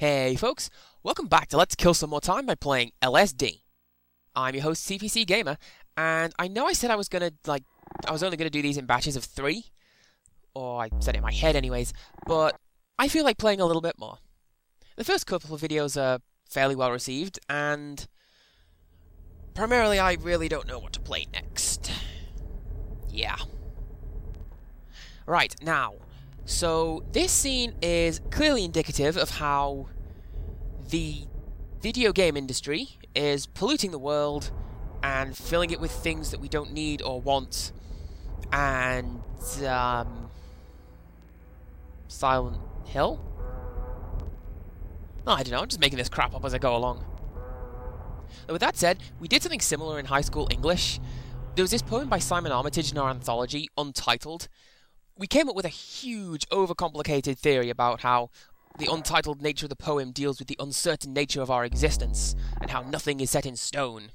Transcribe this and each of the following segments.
Hey folks, welcome back to Let's Kill Some More Time by playing LSD. I'm your host CPC Gamer, and I know I said I was only gonna do these in batches of 3, or I said it in my head anyways, but I feel like playing a little bit more. The first couple of videos are fairly well received, and primarily I really don't know what to play next. Yeah. Right, now, so this scene is clearly indicative of how the video game industry is polluting the world and filling it with things that we don't need or want, and Silent Hill? Oh, I don't know, I'm just making this crap up as I go along. But with that said, we did something similar in high school English. There was this poem by Simon Armitage in our anthology, Untitled. We came up with a huge, overcomplicated theory about how the untitled nature of the poem deals with the uncertain nature of our existence, and how nothing is set in stone.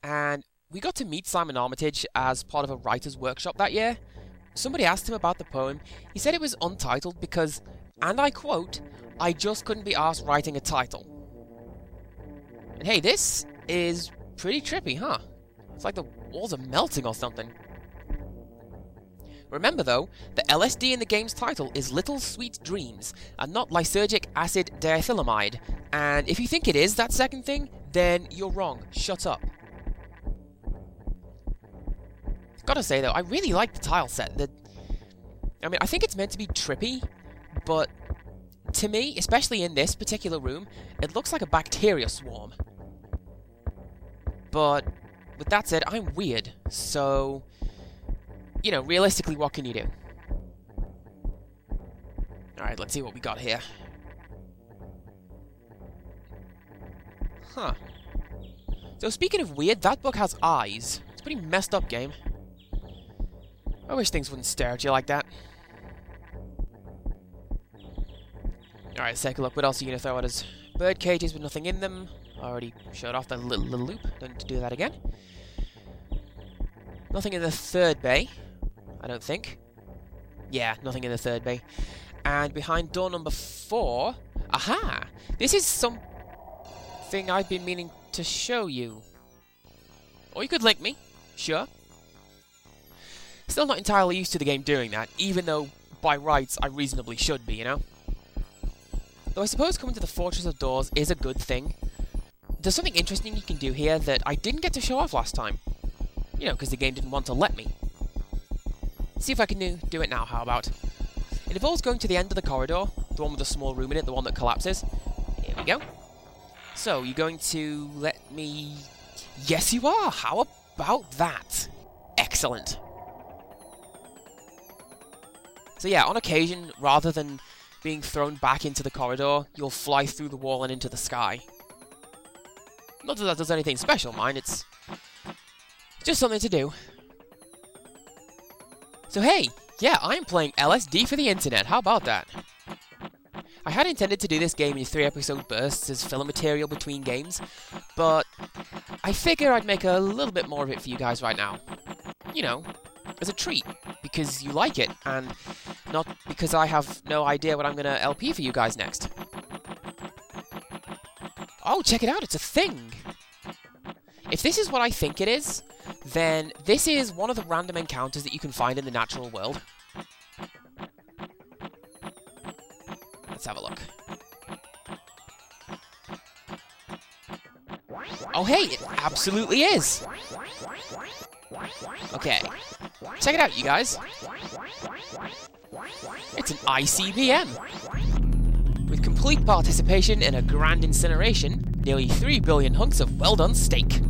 And we got to meet Simon Armitage as part of a writer's workshop that year. Somebody asked him about the poem. He said it was untitled because, and I quote, "I just couldn't be arsed writing a title." And hey, this is pretty trippy, huh? It's like the walls are melting or something. Remember though, the LSD in the game's title is Little Sweet Dreams, and not lysergic acid diethylamide, and if you think it is that second thing, then you're wrong. Shut up. Gotta say though, I really like the tile set. I think it's meant to be trippy, but to me, especially in this particular room, it looks like a bacteria swarm. But with that said, I'm weird, so you know, realistically, what can you do? Alright, let's see what we got here. Huh. So speaking of weird, that book has eyes. It's a pretty messed up game. I wish things wouldn't stare at you like that. Alright, let's take a look. What else are you going to throw at us? Bird cages with nothing in them. Already showed off the little loop. Don't need to do that again. Nothing in the third bay. I don't think. Yeah, nothing in the third bay. And behind door number 4... Aha! This is something I've been meaning to show you. Or you could link me. Sure. Still not entirely used to the game doing that, even though, by rights, I reasonably should be, you know? Though I suppose coming to the Fortress of Doors is a good thing. There's something interesting you can do here that I didn't get to show off last time. You know, because the game didn't want to let me. See if I can do it now, how about? It involves going to the end of the corridor, the one with the small room in it, the one that collapses. Here we go. So, you're going to let me... Yes, you are! How about that? Excellent. So yeah, on occasion, rather than being thrown back into the corridor, you'll fly through the wall and into the sky. Not that that does anything special, mind, it's just something to do. So hey, yeah, I'm playing LSD for the internet, how about that? I had intended to do this game in 3-episode bursts as filler material between games, but I figure I'd make a little bit more of it for you guys right now. You know, as a treat, because you like it, and not because I have no idea what I'm gonna LP for you guys next. Oh, check it out, it's a thing! If this is what I think it is, then this is one of the random encounters that you can find in the natural world. Let's have a look. Oh hey, it absolutely is! Okay, check it out, you guys. It's an ICBM! With complete participation in a grand incineration, nearly 3 billion hunks of well-done steak.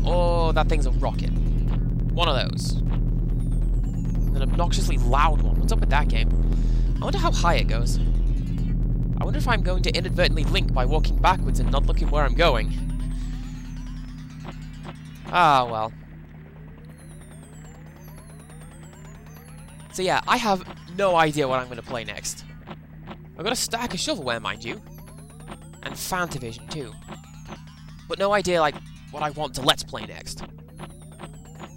Oh, that thing's a rocket. One of those. An obnoxiously loud one. What's up with that game? I wonder how high it goes. I wonder if I'm going to inadvertently link by walking backwards and not looking where I'm going. Ah, well. So yeah, I have no idea what I'm going to play next. I've got a stack of shovelware, mind you. And Fantavision, too. But no idea, like, what I want to Let's Play next.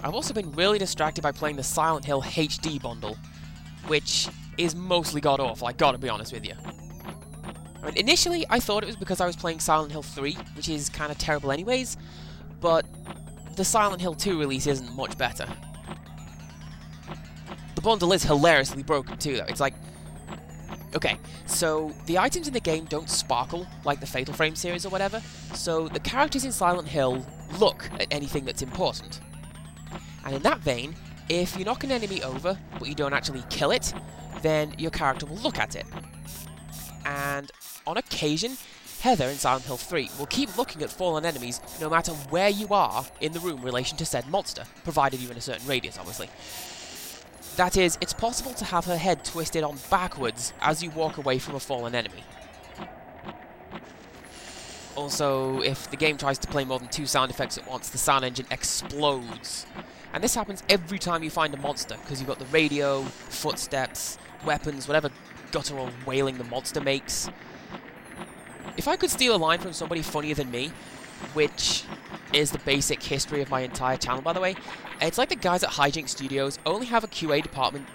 I've also been really distracted by playing the Silent Hill HD bundle, which is mostly god-awful, I gotta be honest with you. I mean, initially, I thought it was because I was playing Silent Hill 3, which is kind of terrible anyways, but the Silent Hill 2 release isn't much better. The bundle is hilariously broken too, though. It's like... Okay, so the items in the game don't sparkle like the Fatal Frame series or whatever, so the characters in Silent Hill look at anything that's important. And in that vein, if you knock an enemy over, but you don't actually kill it, then your character will look at it. And on occasion, Heather in Silent Hill 3 will keep looking at fallen enemies no matter where you are in the room in relation to said monster, provided you're in a certain radius, obviously. That is, it's possible to have her head twisted on backwards as you walk away from a fallen enemy. Also, if the game tries to play more than 2 sound effects at once, the sound engine explodes. And this happens every time you find a monster, because you've got the radio, footsteps, weapons, whatever guttural wailing the monster makes. If I could steal a line from somebody funnier than me, which is the basic history of my entire channel, by the way, it's like the guys at Hijinks Studios only have a QA department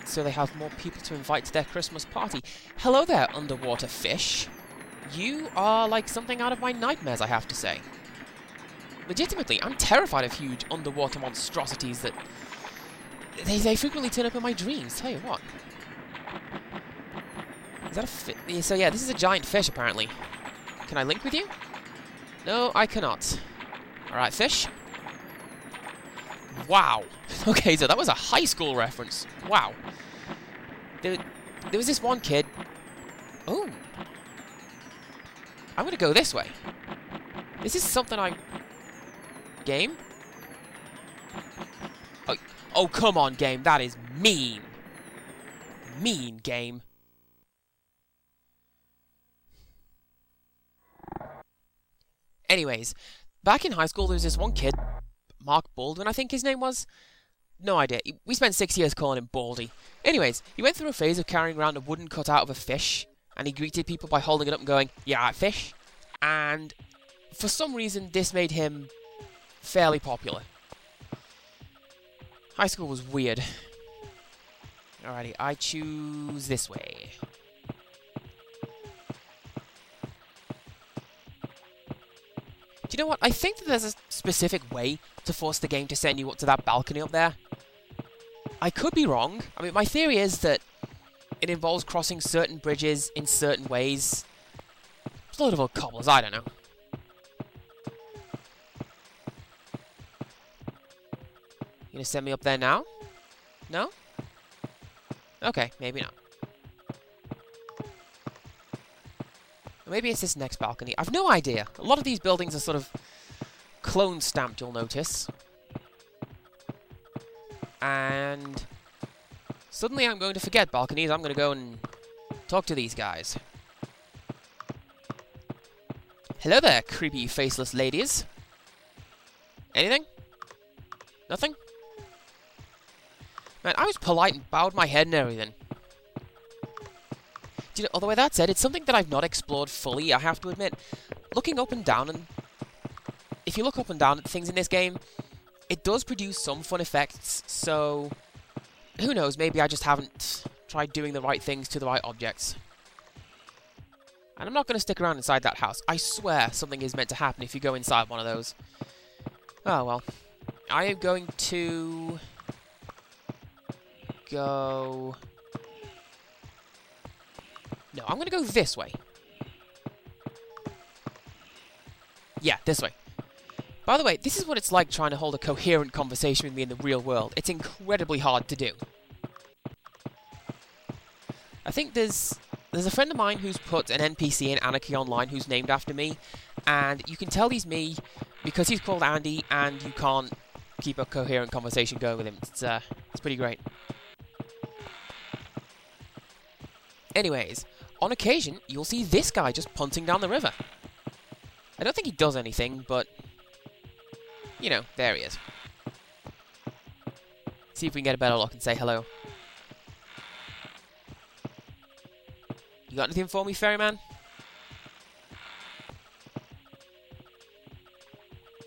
so they have more people to invite to their Christmas party. Hello there, underwater fish. You are like something out of my nightmares, I have to say. Legitimately, I'm terrified of huge underwater monstrosities that... They frequently turn up in my dreams, tell you what. Is that a fish? So yeah, this is a giant fish, apparently. Can I link with you? No, I cannot. Alright, fish. Wow. Okay, so that was a high school reference. Wow. There was this one kid... Oh. I'm gonna go this way. This is something I... Game? Oh, come on, game. That is mean. Mean, game. Anyways, back in high school, there was this one kid, Mark Baldwin, I think his name was. No idea. We spent 6 years calling him Baldy. Anyways, he went through a phase of carrying around a wooden cutout of a fish, and he greeted people by holding it up and going, "Yeah, right, fish." And for some reason, this made him fairly popular. High school was weird. Alrighty, I choose this way. Do you know what? I think that there's a specific way to force the game to send you up to that balcony up there. I could be wrong. I mean, my theory is that it involves crossing certain bridges in certain ways. It's a load of old cobblers, I don't know. You gonna send me up there now? No? Okay, maybe not. Maybe it's this next balcony. I've no idea. A lot of these buildings are sort of clone stamped, you'll notice. And suddenly I'm going to forget balconies. I'm going to go and talk to these guys. Hello there, creepy faceless ladies. Anything? Nothing? Man, I was polite and bowed my head and everything. You know, although with that said, it's something that I've not explored fully, I have to admit. Looking up and down, and if you look up and down at things in this game, it does produce some fun effects, so who knows, maybe I just haven't tried doing the right things to the right objects. And I'm not going to stick around inside that house. I swear something is meant to happen if you go inside one of those. Oh well. I am going to go... No, I'm going to go this way. Yeah, this way. By the way, this is what it's like trying to hold a coherent conversation with me in the real world. It's incredibly hard to do. I think there's a friend of mine who's put an NPC in Anarchy Online who's named after me, and you can tell he's me because he's called Andy, and you can't keep a coherent conversation going with him. It's pretty great. Anyways, on occasion, you'll see this guy just punting down the river. I don't think he does anything, but... You know, there he is. See if we can get a better look and say hello. You got anything for me, ferryman?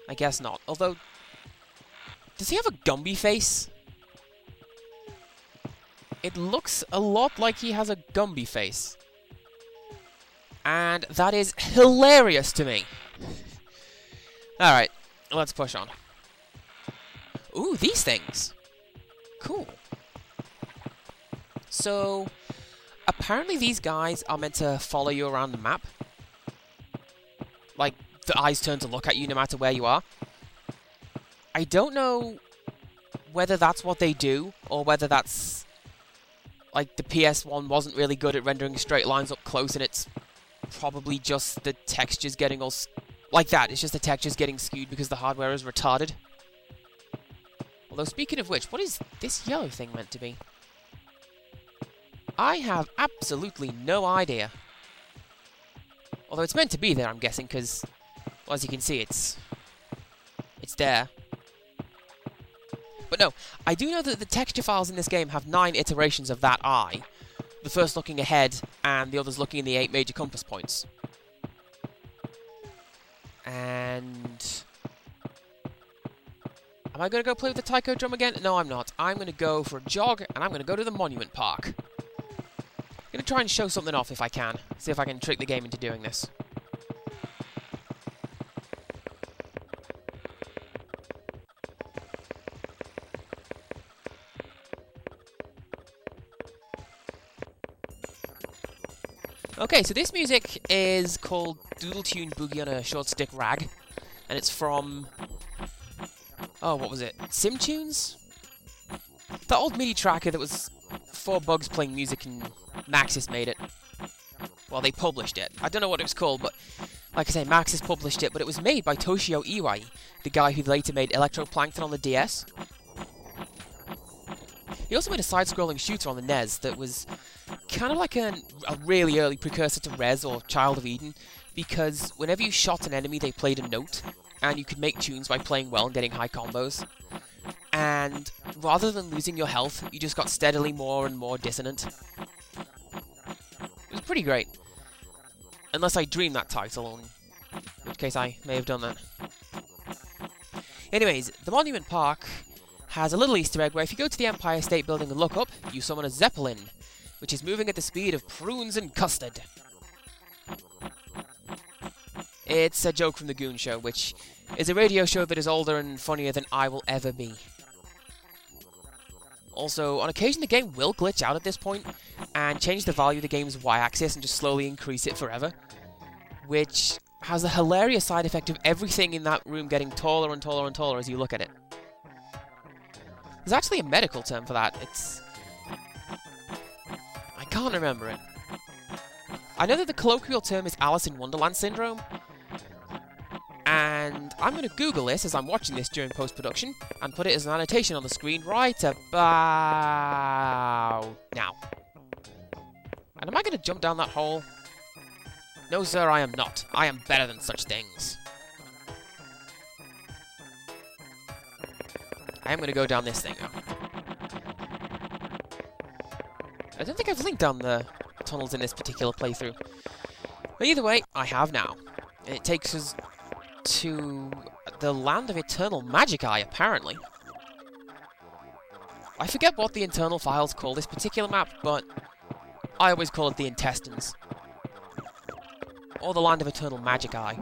I guess not. Although... Does he have a Gumby face? it looks a lot like he has a Gumby face. And that is hilarious to me. Alright, let's push on. Ooh, these things. Cool. So, apparently these guys are meant to follow you around the map. Like, the eyes turn to look at you no matter where you are. I don't know whether that's what they do, or whether that's... like, the PS1 wasn't really good at rendering straight lines up close, and it's probably just the textures getting all... like that, it's just the textures getting skewed because the hardware is retarded. Although, speaking of which, what is this yellow thing meant to be? I have absolutely no idea. Although it's meant to be there, I'm guessing, because, well, as you can see, it's there. But no, I do know that the texture files in this game have 9 iterations of that eye. The first looking ahead, and the others looking in the 8 major compass points. And... am I going to go play with the taiko drum again? No, I'm not. I'm going to go for a jog, and I'm going to go to the monument park. I'm going to try and show something off if I can. See if I can trick the game into doing this. Okay, so this music is called Doodle Tune Boogie on a Short Stick Rag, and it's from... oh, what was it? SimTunes? The old MIDI tracker that was 4 bugs playing music and Maxis made it. Well, they published it. I don't know what it was called, but like I say, Maxis published it, but it was made by Toshio Iwai, the guy who later made Electroplankton on the DS. He also made a side-scrolling shooter on the NES that was kind of like a really early precursor to Rez or Child of Eden, because whenever you shot an enemy, they played a note, and you could make tunes by playing well and getting high combos. And rather than losing your health, you just got steadily more and more dissonant. It was pretty great. Unless I dreamed that title, in which case I may have done that. Anyways, the Monument Park has a little Easter egg where if you go to the Empire State Building and look up, you summon a Zeppelin, which is moving at the speed of prunes and custard. It's a joke from The Goon Show, which is a radio show that is older and funnier than I will ever be. Also, on occasion the game will glitch out at this point, and change the value of the game's y-axis and just slowly increase it forever, which has the hilarious side effect of everything in that room getting taller and taller and taller as you look at it. There's actually a medical term for that. It's... I can't remember it. I know that the colloquial term is Alice in Wonderland syndrome, and I'm going to Google this as I'm watching this during post-production, and put it as an annotation on the screen right about now. And am I going to jump down that hole? No, sir, I am not. I am better than such things. I am going to go down this thing, though. I don't think I've linked down the tunnels in this particular playthrough. But either way, I have now. And it takes us to the land of eternal Magicae, apparently. I forget what the internal files call this particular map, but I always call it the intestines. Or the land of eternal Magicae.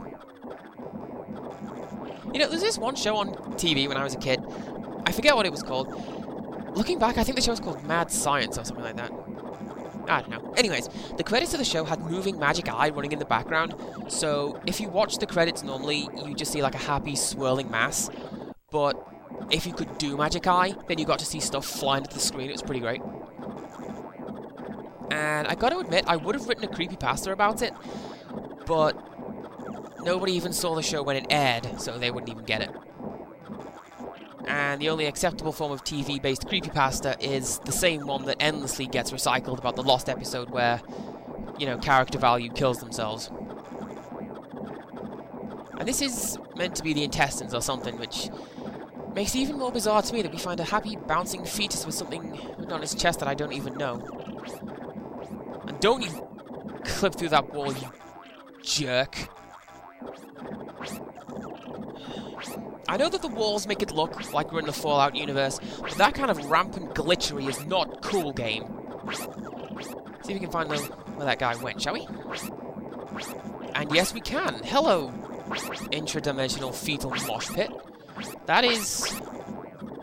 You know, there's this one show on TV when I was a kid. I forget what it was called. Looking back, I think the show was called Mad Science or something like that. I don't know. Anyways, the credits of the show had moving magic eye running in the background, so if you watch the credits normally, you just see like a happy swirling mass, but if you could do magic eye, then you got to see stuff flying to the screen. It was pretty great. And I gotta admit, I would have written a creepypasta about it, but nobody even saw the show when it aired, so they wouldn't even get it. And the only acceptable form of TV-based creepypasta is the same one that endlessly gets recycled about the lost episode where, you know, character value kills themselves. And this is meant to be the intestines or something, which makes it even more bizarre to me that we find a happy, bouncing fetus with something on his chest that I don't even know. And don't you clip through that wall, you jerk. I know that the walls make it look like we're in the Fallout universe, but that kind of rampant glitchery is not cool, game. See if we can find where that guy went, shall we? And yes, we can. Hello, intradimensional fetal mosh pit. That is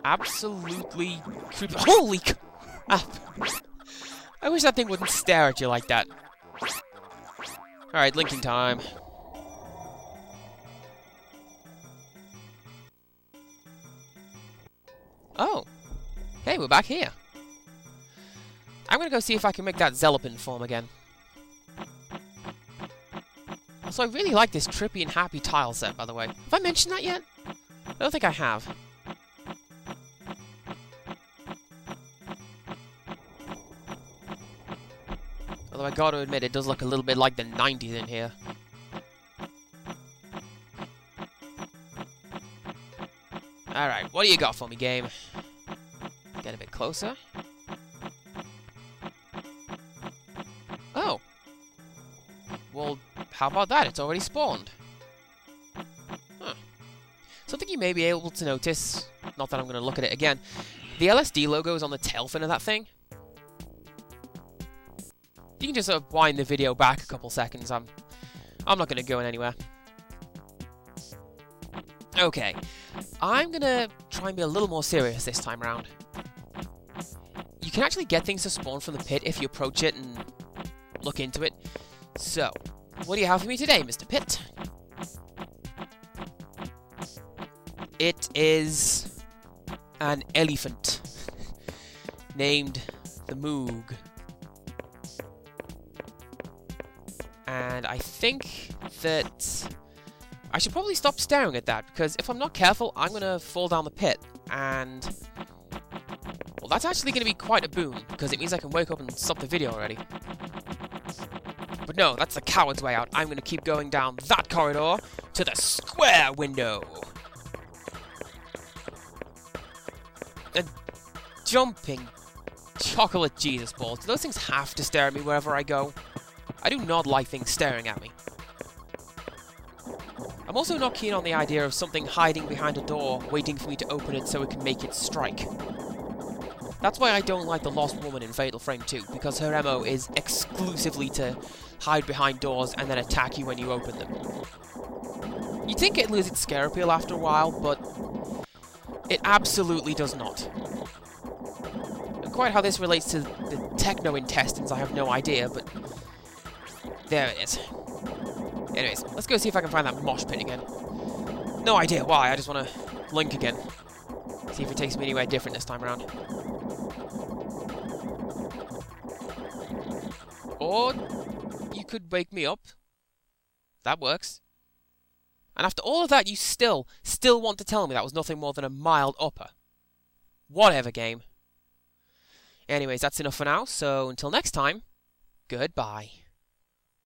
absolutely creepy. Holy crap! I wish that thing wouldn't stare at you like that. Alright, linking time. Oh. Hey, we're back here. I'm gonna go see if I can make that Zelopin form again. Also, I really like this trippy and happy tile set, by the way. Have I mentioned that yet? I don't think I have. Although I gotta admit, it does look a little bit like the 90s in here. Alright, what do you got for me, game? Get a bit closer. Oh. Well, how about that? It's already spawned. Huh. Something you may be able to notice, not that I'm going to look at it again, the LSD logo is on the tail fin of that thing. You can just sort of wind the video back a couple seconds. I'm not going to go anywhere. Okay, I'm going to try and be a little more serious this time around. You can actually get things to spawn from the pit if you approach it and look into it. So, what do you have for me today, Mr. Pit? It is an elephant named the Moog. And I think that I should probably stop staring at that, because if I'm not careful, I'm going to fall down the pit, and well, that's actually going to be quite a boon, because it means I can wake up and stop the video already. But no, that's the coward's way out. I'm going to keep going down that corridor to the square window. And jumping chocolate Jesus balls. Do those things have to stare at me wherever I go? I do not like things staring at me. I'm also not keen on the idea of something hiding behind a door, waiting for me to open it so it can make it strike. That's why I don't like the Lost Woman in Fatal Frame 2, because her MO is exclusively to hide behind doors and then attack you when you open them. You'd think it'd lose its scare appeal after a while, but it absolutely does not. And quite how this relates to the techno-intestines, I have no idea, but there it is. Anyways, let's go see if I can find that mosh pit again. No idea why, I just want to link again. See if it takes me anywhere different this time around. Or you could wake me up. That works. And after all of that, you still want to tell me that was nothing more than a mild upper. Whatever, game. Anyways, that's enough for now, so until next time, goodbye.